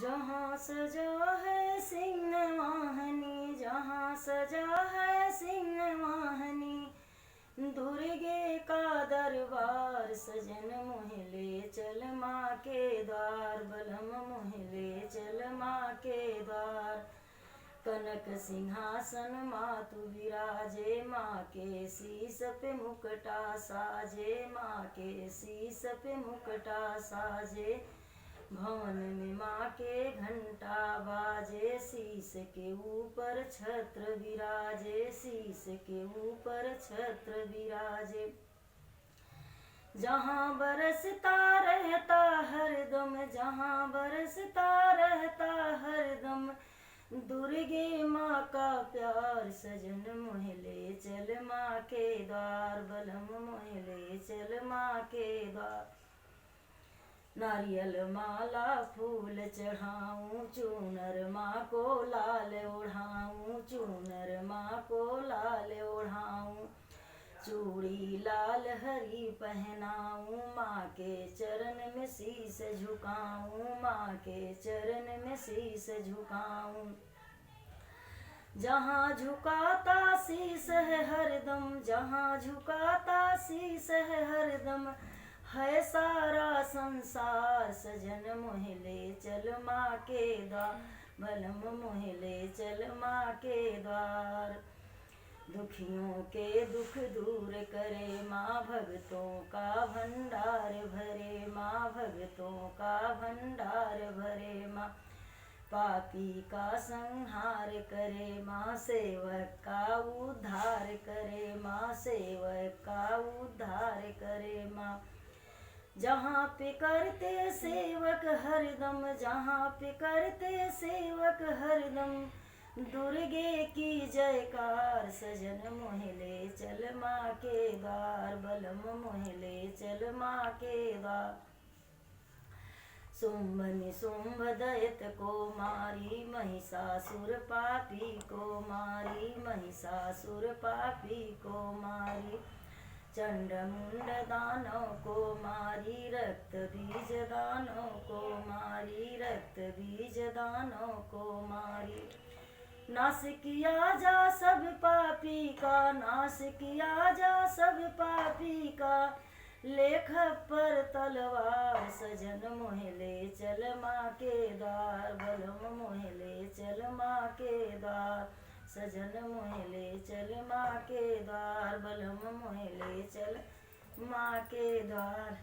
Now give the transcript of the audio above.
जहाँ सजा है सिंहवाहिनी, जहाँ सजा है सिंहवाहिनी, दुर्गे का दरबार सजन मोहि ले चल माँ के द्वार, बलम मोहि ले चल माँ के द्वार। कनक सिंहासन मातु विराजे, माँ के शीस पे मुकुटा साजे, माँ के शीस पे मुकुटा साजे। भवन में माँ के घंटा बाजे, शीस के ऊपर छत्र विराजे, शीस के ऊपर छत्र विराजे। जहाँ बरसता रहता हरदम, जहाँ बरसता रहता हरदम, दुर्गे माँ का प्यार सजन मोहि ले चल माँ के द्वार, बलम मोहि ले चल माँ के द्वार। नारियल माला फूल चढ़ाऊं, चूनर माँ को लाल ओढ़ाऊं, चूनर माँ को लाल ओढ़ाऊं। चूड़ी लाल हरी पहनाऊं, माँ के चरण में शीस झुकाऊं, माँ के चरण में शीस झुकाऊं। जहाँ झुकाता शीस है हरदम, जहाँ झुकाता शीस है हरदम, है सारा संसार सजन मोहि ले चल माँ के द्वार, बलम मोहि ले चल माँ के द्वार। दुखियों के दुख दूर करे माँ, भक्तों का भंडार भरे माँ, भक्तों का भंडार भरे माँ। पापी का संहार करे माँ, सेवक का उद्धार करे माँ, सेवक का उद्धार करे माँ। जहाँ पे करते सेवक हरदम, जहाँ पे करते सेवक हरदम, दुर्गे की जयकार सजन मोहि ले चल माँ के द्वार, बलम मोहि ले चल माँ के द्वार। शुंभ निशुंभ दैत को मारी, महिषासुर पापी को मारी, महिषासुर पापी को मारी। चंड मुंड दानव को मारी, रक्त बीज दानव को मारी, रक्त बीज दानव को मारी। नाश किया जा सब पापी का, नाश किया जा सब पापी का, लेख पर तलवार सजन मोहि ले चल माँ के द्वार, बलम मोहि ले चल माँ के द्वार, सजन मोहि ले चल माँ के द्वार, बलम मोहि ले चल माँ के द्वार।